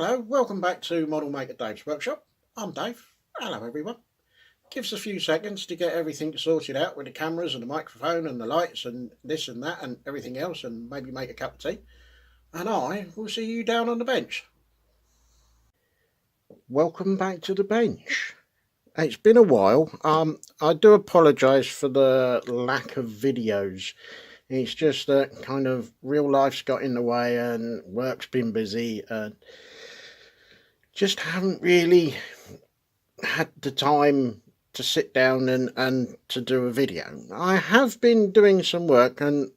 Hello, welcome back to Model Maker Dave's Workshop. I'm Dave. Hello everyone. Give us a few seconds to get everything sorted out with the cameras and the microphone and the lights and this and that and everything else, and maybe make a cup of tea. And I will see you down on the bench. Welcome back to the bench. It's been a while. I do apologise for the lack of videos. It's just that kind of real life's got in the way and work's been busy and just haven't really had the time to sit down and to do a video. I have been doing some work, and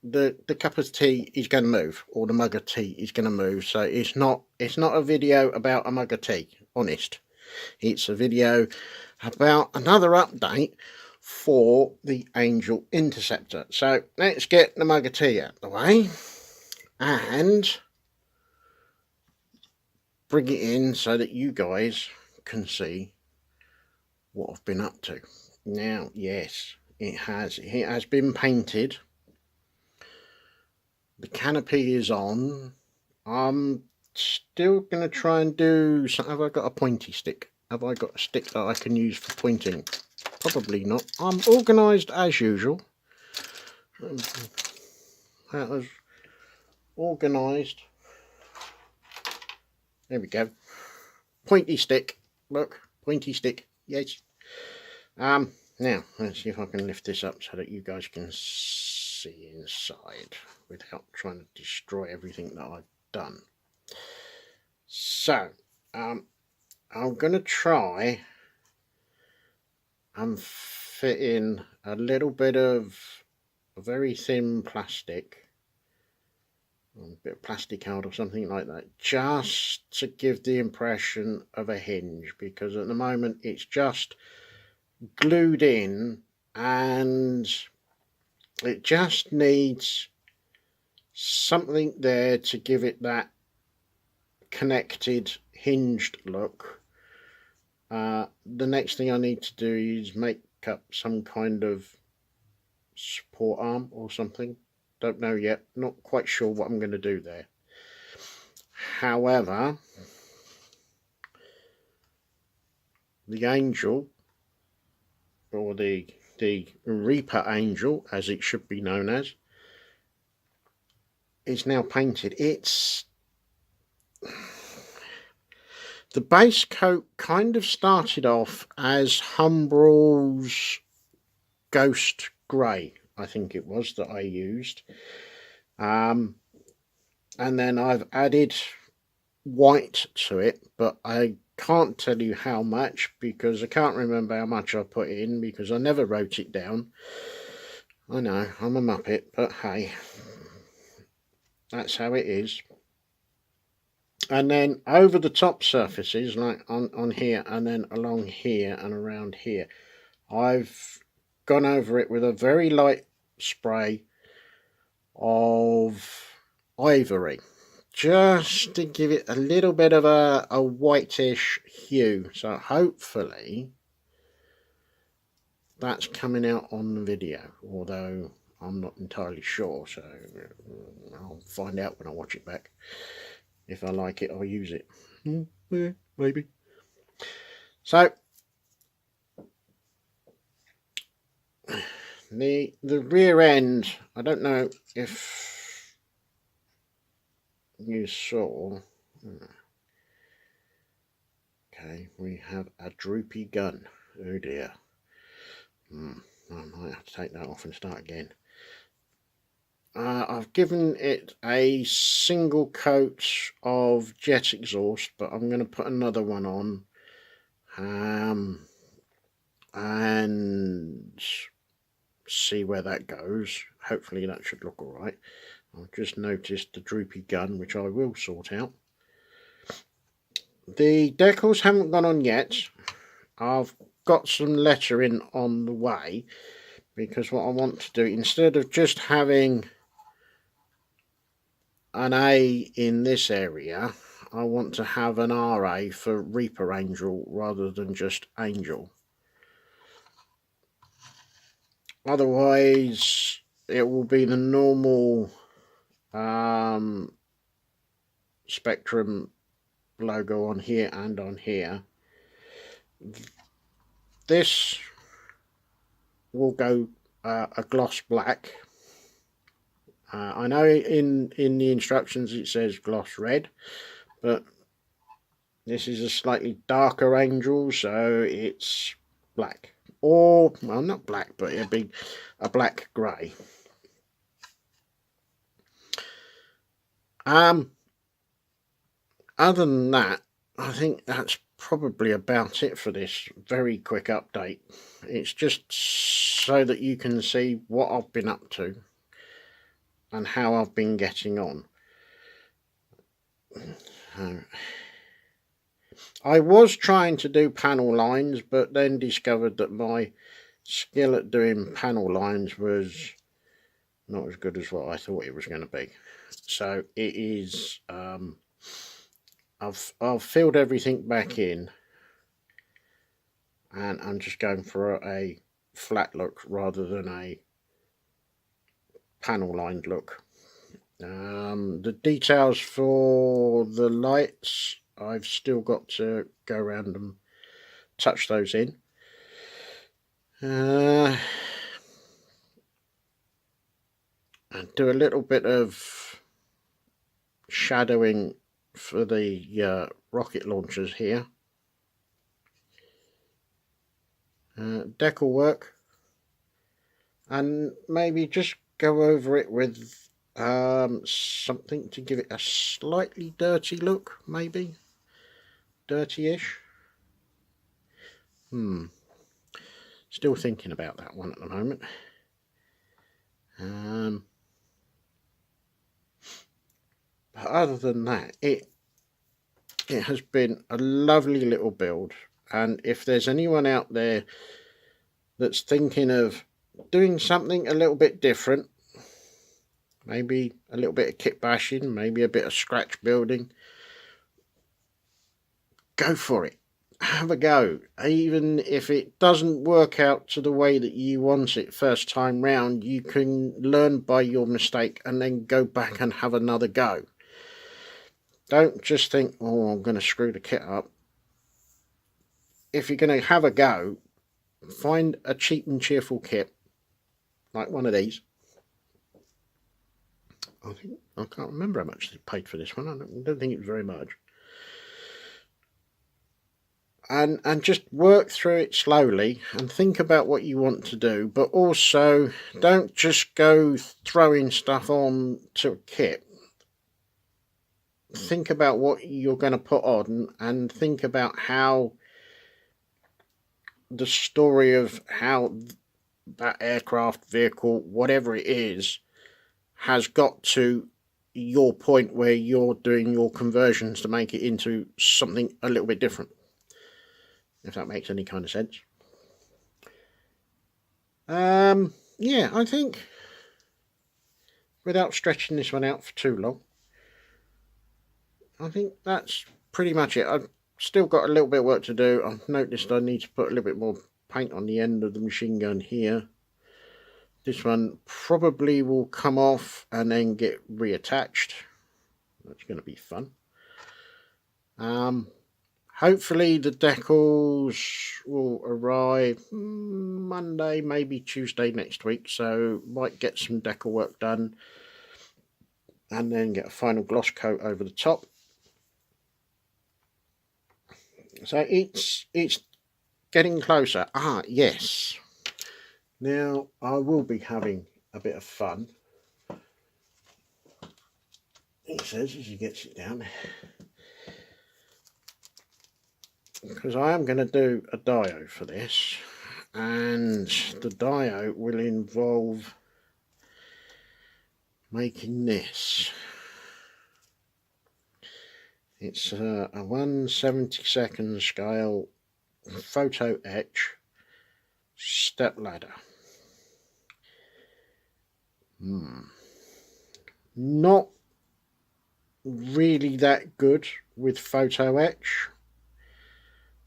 the cup of tea is going to move, or the mug of tea is going to move. So it's not a video about a mug of tea. Honest, it's a video about another update for the Angel Interceptor. So let's get the mug of tea out of the way and bring it in so that you guys can see what I've been up to. Now, yes, it has been painted. The canopy is on. I'm still going to try and do something. Have I got a pointy stick? Have I got a stick that I can use for pointing? Probably not. I'm organised as usual. That was organised. There we go. Pointy stick. Look, pointy stick. Yes. Now let's see if I can lift this up so that you guys can see inside without trying to destroy everything that I've done. So I'm going to try and fit in a little bit of very thin plastic, a bit of plastic out or something like that, just to give the impression of a hinge, because at the moment it's just glued in and it just needs something there to give it that connected hinged look. The next thing I need to do is make up some kind of support arm or something. Don't know yet, not quite sure what I'm going to do there. However, the Angel, or the Reaper Angel as it should be known as, is now painted. It's the base coat kind of started off as Humbrol's Ghost Grey, I think it was, that I used, and then I've added white to it, but I can't tell you how much because I can't remember how much I put in because I never wrote it down. I know, I'm a muppet, but hey, that's how it is. And then over the top surfaces, like on here and then along here and around here, I've gone over it with a very light spray of ivory, just to give it a little bit of a whitish hue. So hopefully that's coming out on the video, although I'm not entirely sure, so I'll find out when I watch it back. If I like it, I'll use it. Yeah, maybe. So the rear end, I don't know if you saw. Okay, we have a droopy gun. Oh dear. I might have to take that off and start again. I've given it a single coat of jet exhaust, but I'm going to put another one on and see where that goes. Hopefully that should look alright. I've just noticed the droopy gun, which I will sort out. The decals haven't gone on yet. I've got some lettering on the way, because what I want to do, instead of just having an A in this area, I want to have an RA for Reaper Angel rather than just Angel. Otherwise it will be the normal Spectrum logo on here and on here. This will go a gloss black. I know in the instructions it says gloss red, but this is a slightly darker angel, so it's black. Or, well, not black, but it'd be a black grey. Other than that, I think that's probably about it for this very quick update. It's just so that you can see what I've been up to and how I've been getting on. I was trying to do panel lines, but then discovered that my skill at doing panel lines was not as good as what I thought it was going to be. So it is, I've filled everything back in, and I'm just going for a flat look rather than a panel lined look. The details for the lights, I've still got to go around and touch those in. And do a little bit of shadowing for the rocket launchers here. Decal work, and maybe just go over it with something to give it a slightly dirty look, maybe dirty-ish. Still thinking about that one at the moment. But other than that, it has been a lovely little build, and if there's anyone out there that's thinking of doing something a little bit different, maybe a little bit of kit bashing, maybe a bit of scratch building, go for it. Have a go. Even if it doesn't work out to the way that you want it first time round, you can learn by your mistake and then go back and have another go. Don't just think, oh, I'm going to screw the kit up. If you're going to have a go, find a cheap and cheerful kit, like one of these. I can't remember how much they paid for this one. I don't think it was very much. And just work through it slowly and think about what you want to do, but also don't just go throwing stuff on to a kit. Think about what you're going to put on, and think about how the story of how that aircraft, vehicle, whatever it is, has got to your point where you're doing your conversions to make it into something a little bit different, if that makes any kind of sense. Yeah, I think without stretching this one out for too long, I think that's pretty much it. I've still got a little bit of work to do. I've noticed I need to put a little bit more paint on the end of the machine gun here. This one probably will come off and then get reattached. That's going to be fun. Hopefully the decals will arrive Monday, maybe Tuesday next week, so might get some decal work done and then get a final gloss coat over the top. So it's getting closer. Yes. Now I will be having a bit of fun, he says as he gets it down, because I am going to do a dio for this, and the dio will involve making this. It's a 1/72 scale photo etch step ladder. Not really that good with photo etch,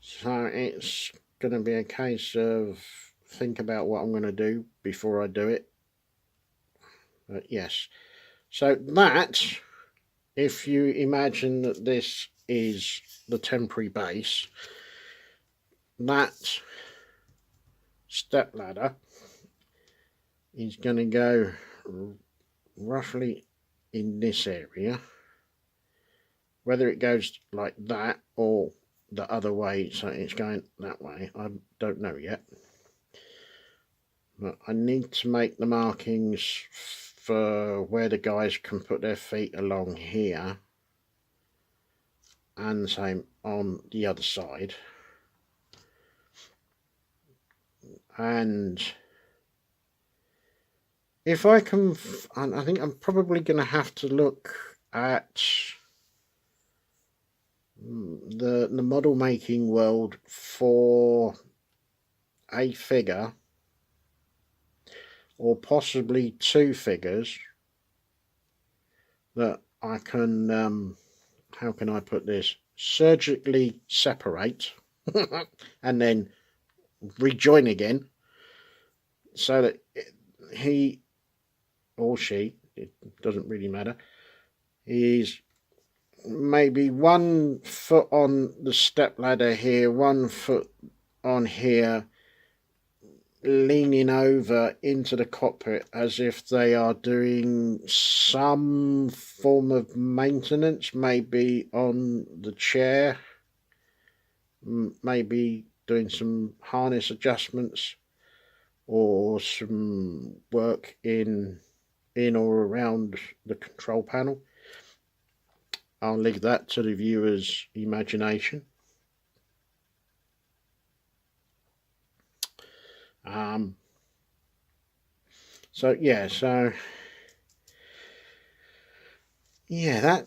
so it's going to be a case of think about what I'm going to do before I do it. But yes, so that if you imagine that this is the temporary base, that step ladder is going to go roughly in this area. Whether it goes like that or the other way, so it's going that way, I don't know yet. But I need to make the markings for where the guys can put their feet along here, and the same on the other side. And if I can, I think I'm probably going to have to look at the model making world for a figure, or possibly two figures, that I can, how can I put this, surgically separate and then rejoin again, so that he or she, it doesn't really matter, is maybe 1 foot on the step ladder here, 1 foot on here, leaning over into the cockpit as if they are doing some form of maintenance, maybe on the chair, maybe doing some harness adjustments or some work in or around the control panel. I'll leave that to the viewer's imagination. So yeah,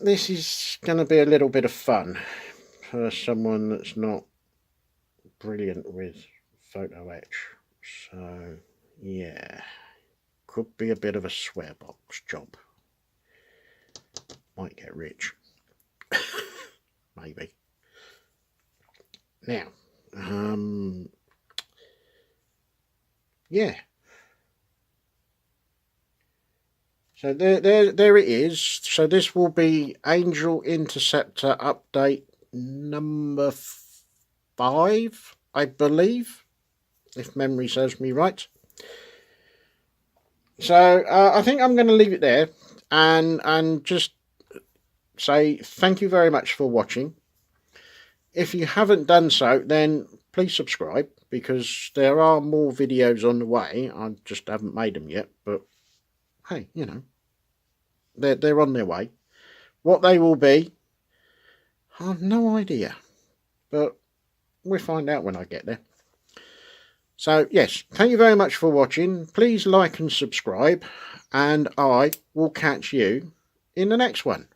this is going to be a little bit of fun for someone that's not brilliant with photo etch. So yeah, could be a bit of a swear box job. Might get rich. Maybe. Now, yeah. So there it is. So this will be Angel Interceptor update number 5, I believe, if memory serves me right. So I think I'm going to leave it there, and just say thank you very much for watching. If you haven't done so, then please subscribe, because there are more videos on the way. I just haven't made them yet, but hey, you know, they're on their way. What they will be, I have no idea, but we'll find out when I get there. So yes, thank you very much for watching. Please like and subscribe, and I will catch you in the next one.